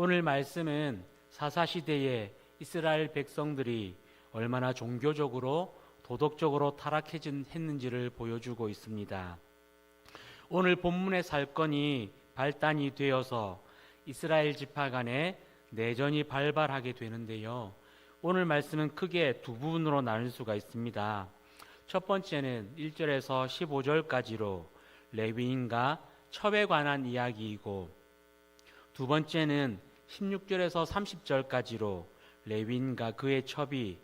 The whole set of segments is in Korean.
오늘 말씀은 사사시대의 이스라엘 백성들이 얼마나 종교적으로 도덕적으로 타락했는지를 보여주고 있습니다. 오늘 본문의 사건이 발단이 되어서 이스라엘 지파 간에 내전이 발발하게 되는데요. 오늘 말씀은 크게 두 부분으로 나눌 수가 있습니다. 첫 번째는 1절에서 15절까지로 레위인과 첩에 관한 이야기이고, 두 번째는 16절에서 30절까지로 레위인과 그의 첩이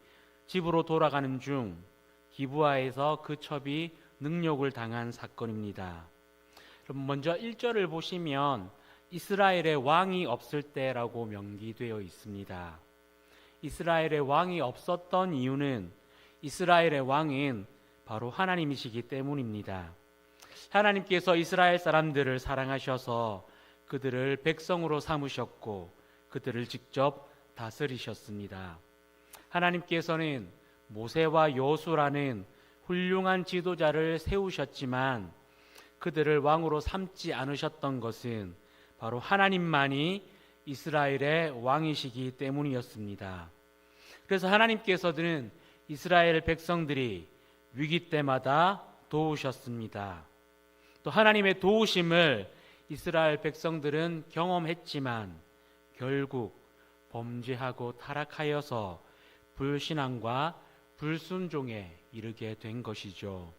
집으로 돌아가는 중 기브아에서 그 첩이 능욕을 당한 사건입니다. 그럼 먼저 1절을 보시면 이스라엘의 왕이 없을 때라고 명기되어 있습니다. 이스라엘의 왕이 없었던 이유는 이스라엘의 왕은 바로 하나님이시기 때문입니다. 하나님께서 이스라엘 사람들을 사랑하셔서 그들을 백성으로 삼으셨고 그들을 직접 다스리셨습니다. 하나님께서는 모세와 여호수아라는 훌륭한 지도자를 세우셨지만 그들을 왕으로 삼지 않으셨던 것은 바로 하나님만이 이스라엘의 왕이시기 때문이었습니다. 그래서 하나님께서는 이스라엘 백성들이 위기 때마다 도우셨습니다. 또 하나님의 도우심을 이스라엘 백성들은 경험했지만 결국 범죄하고 타락하여서 불신앙과 불순종에 이르게 된 것이죠.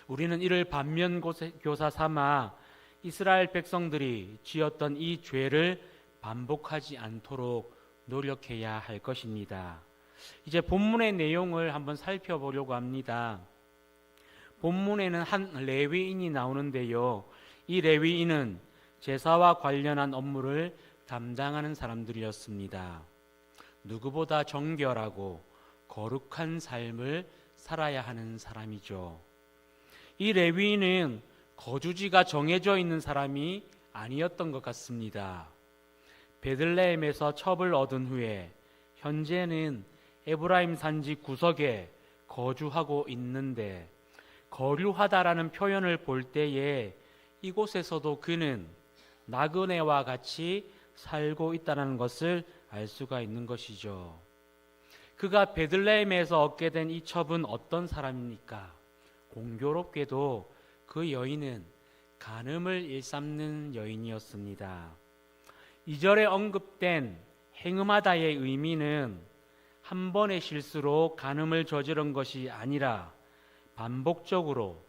우리는 이를 반면교사 삼아 이스라엘 백성들이 지었던 이 죄를 반복하지 않도록 노력해야 할 것입니다. 이제 본문의 내용을 한번 살펴보려고 합니다. 본문에는 한 레위인이 나오는데요. 이 레위인은 제사와 관련한 업무를 담당하는 사람들이었습니다. 누구보다 정결하고 거룩한 삶을 살아야 하는 사람이죠. 이 레위인은 거주지가 정해져 있는 사람이 아니었던 것 같습니다. 베들레헴에서 첩을 얻은 후에 현재는 에브라임 산지 구석에 거주하고 있는데, 거류하다라는 표현을 볼 때에 이곳에서도 그는 나그네와 같이 살고 있다는 것을 알 수가 있는 것이죠. 그가 베들레헴에서 얻게 된 이 첩은 어떤 사람입니까? 공교롭게도 그 여인은 간음을 일삼는 여인이었습니다. 2절에 언급된 행음하다의 의미는 한 번의 실수로 간음을 저지른 것이 아니라 반복적으로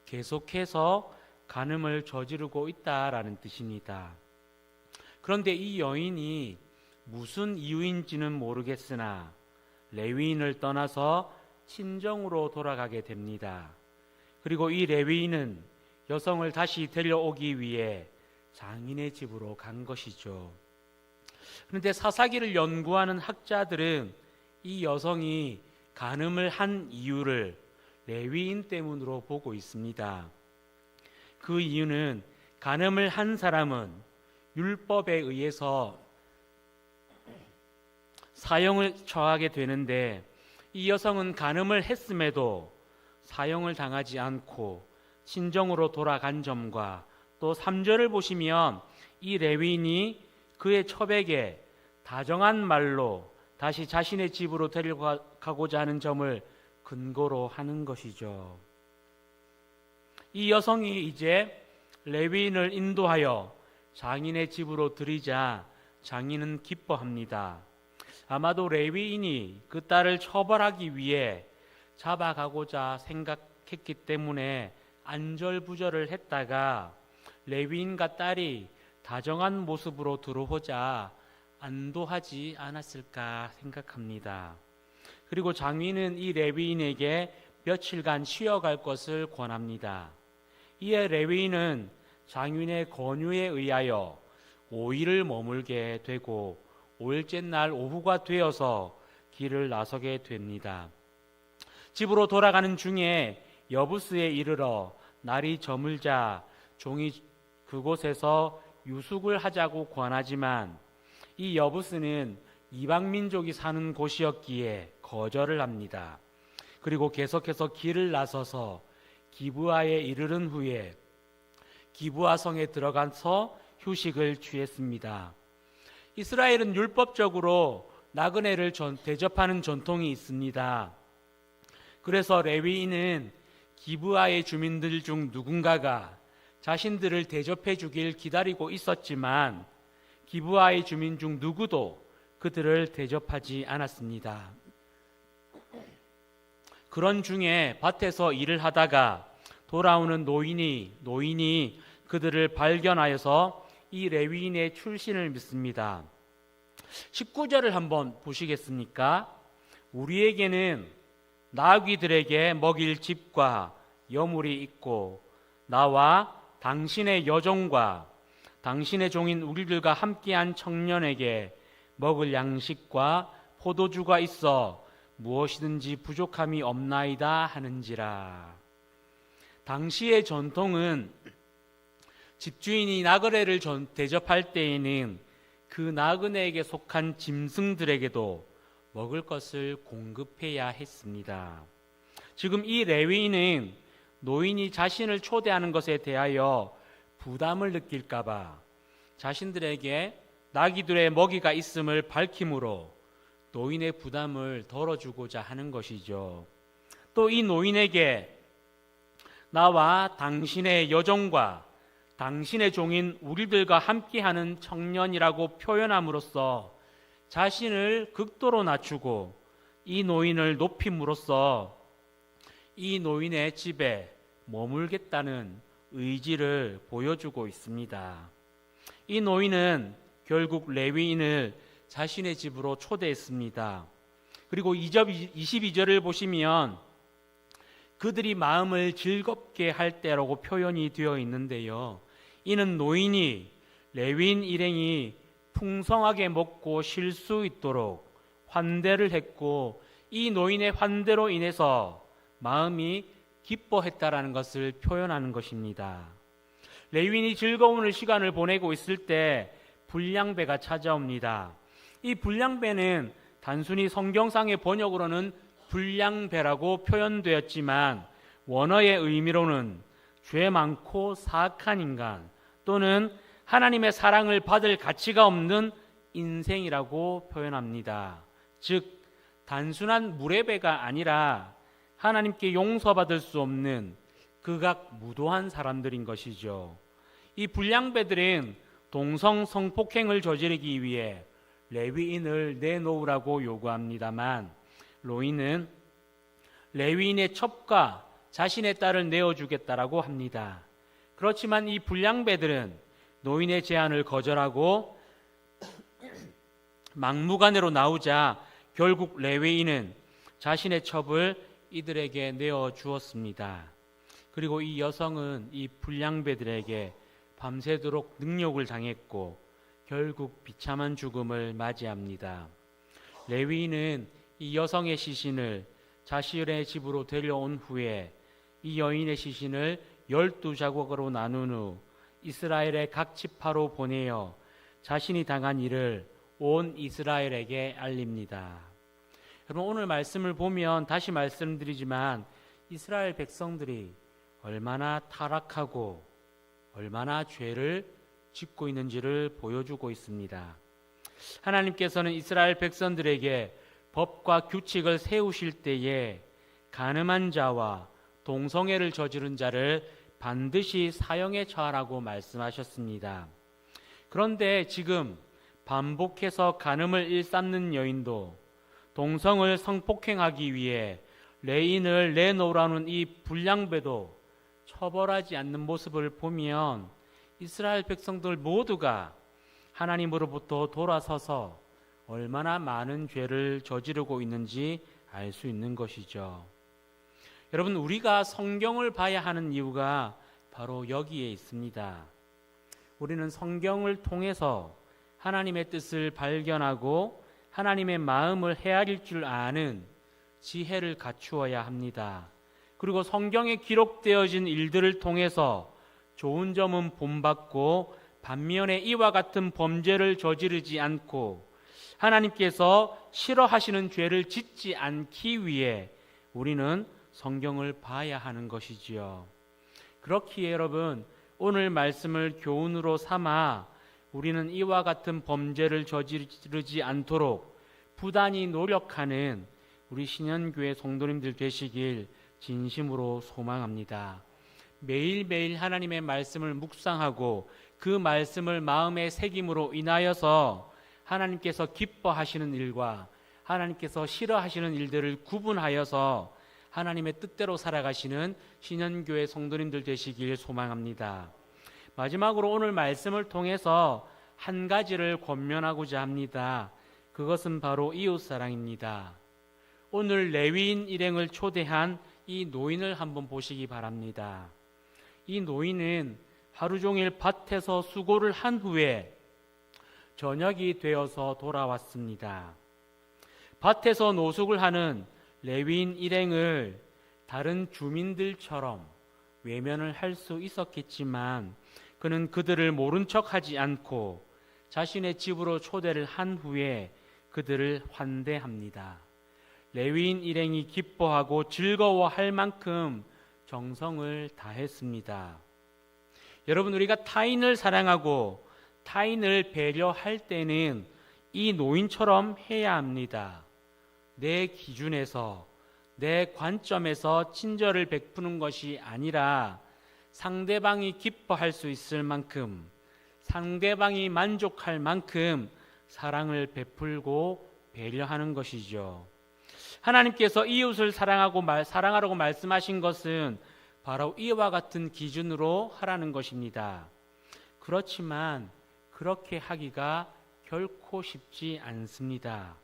계속해서 간음을 저지르고 있다라는 뜻입니다. 그런데 이 여인이 무슨 이유인지는 모르겠으나 레위인을 떠나서 친정으로 돌아가게 됩니다. 그리고 이 레위인은 여성을 다시 데려오기 위해 장인의 집으로 간 것이죠. 그런데 사사기를 연구하는 학자들은 이 여성이 간음을 한 이유를 레위인 때문으로 보고 있습니다. 그 이유는 간음을 한 사람은 율법에 의해서 사형을 처하게 되는데, 이 여성은 간음을 했음에도 사형을 당하지 않고 친정으로 돌아간 점과, 또 3절을 보시면 이 레위인이 그의 첩에게 다정한 말로 다시 자신의 집으로 데려가고자 하는 점을 근거로 하는 것이죠. 이 여성이 이제 레위인을 인도하여 장인의 집으로 들이자 장인은 기뻐합니다. 아마도 레위인이 그 딸을 처벌하기 위해 잡아가고자 생각했기 때문에 안절부절을 했다가 레위인과 딸이 다정한 모습으로 들어오자 안도하지 않았을까 생각합니다. 그리고 장인은 이 레위인에게 며칠간 쉬어갈 것을 권합니다. 이에 레위인은 장인의 권유에 의하여 5일을 머물게 되고 5일째 날 오후가 되어서 길을 나서게 됩니다. 집으로 돌아가는 중에 여부스에 이르러 날이 저물자 종이 그곳에서 유숙을 하자고 권하지만 이 여부스는 이방민족이 사는 곳이었기에 거절을 합니다. 그리고 계속해서 길을 나서서 기브아에 이르른 후에 기브아 성에 들어가서 휴식을 취했습니다. 이스라엘은 율법적으로 나그네를 대접하는 전통이 있습니다. 그래서 레위인은 기브아의 주민들 중 누군가가 자신들을 대접해 주길 기다리고 있었지만 기브아의 주민 중 누구도 그들을 대접하지 않았습니다. 그런 중에 밭에서 일을 하다가 돌아오는 노인이 그들을 발견하여서 이 레위인의 출신을 묻습니다. 19절을 한번 보시겠습니까? 우리에게는 나귀들에게 먹일 집과 여물이 있고 나와 당신의 여종과 당신의 종인 우리들과 함께한 청년에게 먹을 양식과 포도주가 있어 무엇이든지 부족함이 없나이다 하는지라. 당시의 전통은 집주인이 나그네를 대접할 때에는 그 나그네에게 속한 짐승들에게도 먹을 것을 공급해야 했습니다. 지금 이 레위인은 노인이 자신을 초대하는 것에 대하여 부담을 느낄까봐 자신들에게 나귀들의 먹이가 있음을 밝힘으로 노인의 부담을 덜어주고자 하는 것이죠. 또 이 노인에게 나와 당신의 여종과 당신의 종인 우리들과 함께하는 청년이라고 표현함으로써 자신을 극도로 낮추고 이 노인을 높임으로써 이 노인의 집에 머물겠다는 의지를 보여주고 있습니다. 이 노인은 결국 레위인을 자신의 집으로 초대했습니다. 그리고 22절을 보시면 그들이 마음을 즐겁게 할 때라고 표현이 되어 있는데요. 이는 노인이 레위인 일행이 풍성하게 먹고 쉴 수 있도록 환대를 했고 이 노인의 환대로 인해서 마음이 기뻐했다라는 것을 표현하는 것입니다. 레위인이 즐거운 시간을 보내고 있을 때 불량배가 찾아옵니다. 이 불량배는 단순히 성경상의 번역으로는 불량배라고 표현되었지만 원어의 의미로는 죄 많고 사악한 인간 또는 하나님의 사랑을 받을 가치가 없는 인생이라고 표현합니다. 즉 단순한 무례배가 아니라 하나님께 용서받을 수 없는 극악 무도한 사람들인 것이죠. 이 불량배들은 동성 성폭행을 저지르기 위해 레위인을 내놓으라고 요구합니다만 노인은 레위인의 첩과 자신의 딸을 내어주겠다라고 합니다. 그렇지만 이 불량배들은 노인의 제안을 거절하고 막무가내로 나오자 결국 레위인은 자신의 첩을 이들에게 내어주었습니다. 그리고 이 여성은 이 불량배들에게 밤새도록 능욕을 당했고 결국 비참한 죽음을 맞이합니다. 레위인은 이 여성의 시신을 자신의 집으로 데려온 후에 이 여인의 시신을 12자국으로 나눈 후 이스라엘의 각 지파로 보내어 자신이 당한 일을 온 이스라엘에게 알립니다. 여러분 오늘 말씀을 보면 다시 말씀드리지만 이스라엘 백성들이 얼마나 타락하고 얼마나 죄를 짓고 있는지를 보여주고 있습니다. 하나님께서는 이스라엘 백성들에게 법과 규칙을 세우실 때에 간음한 자와 동성애를 저지른 자를 반드시 사형에 처하라고 말씀하셨습니다. 그런데 지금 반복해서 간음을 일삼는 여인도 동성을 성폭행하기 위해 레인을 내놓으라는 이 불량배도 처벌하지 않는 모습을 보면 이스라엘 백성들 모두가 하나님으로부터 돌아서서 얼마나 많은 죄를 저지르고 있는지 알 수 있는 것이죠. 여러분 우리가 성경을 봐야 하는 이유가 바로 여기에 있습니다. 우리는 성경을 통해서 하나님의 뜻을 발견하고 하나님의 마음을 헤아릴 줄 아는 지혜를 갖추어야 합니다. 그리고 성경에 기록되어진 일들을 통해서 좋은 점은 본받고 반면에 이와 같은 범죄를 저지르지 않고 하나님께서 싫어하시는 죄를 짓지 않기 위해 우리는 성경을 봐야 하는 것이지요. 그렇기에 여러분 오늘 말씀을 교훈으로 삼아 우리는 이와 같은 범죄를 저지르지 않도록 부단히 노력하는 우리 신현교회 성도님들 되시길 진심으로 소망합니다. 매일매일 하나님의 말씀을 묵상하고 그 말씀을 마음에 새김으로 인하여서 하나님께서 기뻐하시는 일과 하나님께서 싫어하시는 일들을 구분하여서 하나님의 뜻대로 살아가시는 신현교회 성도님들 되시길 소망합니다. 마지막으로 오늘 말씀을 통해서 한 가지를 권면하고자 합니다. 그것은 바로 이웃사랑입니다. 오늘 레위인 일행을 초대한 이 노인을 한번 보시기 바랍니다. 이 노인은 하루 종일 밭에서 수고를 한 후에 저녁이 되어서 돌아왔습니다. 밭에서 노숙을 하는 레위인 일행을 다른 주민들처럼 외면을 할 수 있었겠지만 그는 그들을 모른 척하지 않고 자신의 집으로 초대를 한 후에 그들을 환대합니다. 레위인 일행이 기뻐하고 즐거워할 만큼 정성을 다했습니다. 여러분, 우리가 타인을 사랑하고 타인을 배려할 때는 이 노인처럼 해야 합니다. 내 기준에서, 내 관점에서 친절을 베푸는 것이 아니라 상대방이 기뻐할 수 있을 만큼, 상대방이 만족할 만큼 사랑을 베풀고 배려하는 것이죠. 하나님께서 이웃을 사랑하라고 말씀하신 것은 바로 이와 같은 기준으로 하라는 것입니다. 그렇지만 그렇게 하기가 결코 쉽지 않습니다.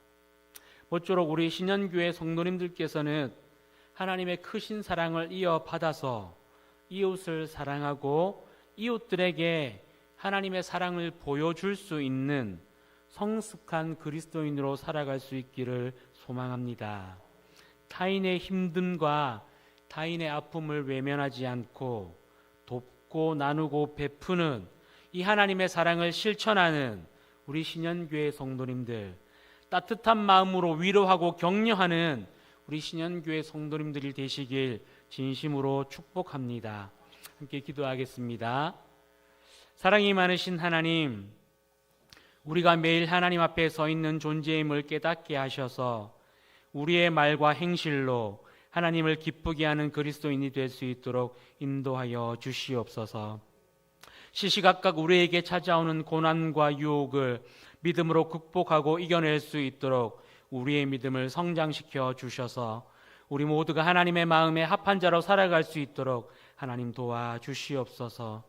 모쪼록 우리 신현교회 성도님들께서는 하나님의 크신 사랑을 이어받아서 이웃을 사랑하고 이웃들에게 하나님의 사랑을 보여줄 수 있는 성숙한 그리스도인으로 살아갈 수 있기를 소망합니다. 타인의 힘듦과 타인의 아픔을 외면하지 않고 돕고 나누고 베푸는 이 하나님의 사랑을 실천하는 우리 신현교회 성도님들, 따뜻한 마음으로 위로하고 격려하는 우리 신현교회 성도님들이 되시길 진심으로 축복합니다. 함께 기도하겠습니다. 사랑이 많으신 하나님, 우리가 매일 하나님 앞에 서 있는 존재임을 깨닫게 하셔서 우리의 말과 행실로 하나님을 기쁘게 하는 그리스도인이 될 수 있도록 인도하여 주시옵소서. 시시각각 우리에게 찾아오는 고난과 유혹을 믿음으로 극복하고 이겨낼 수 있도록 우리의 믿음을 성장시켜 주셔서 우리 모두가 하나님의 마음에 합한 자로 살아갈 수 있도록 하나님 도와주시옵소서.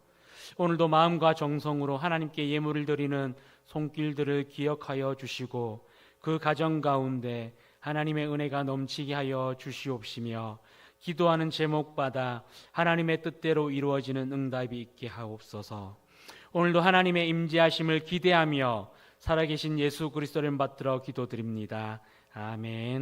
오늘도 마음과 정성으로 하나님께 예물을 드리는 손길들을 기억하여 주시고 그 가정 가운데 하나님의 은혜가 넘치게 하여 주시옵시며 기도하는 제목마다 하나님의 뜻대로 이루어지는 응답이 있게 하옵소서. 오늘도 하나님의 임재하심을 기대하며 살아계신 예수 그리스도를 받들어 기도드립니다. 아멘.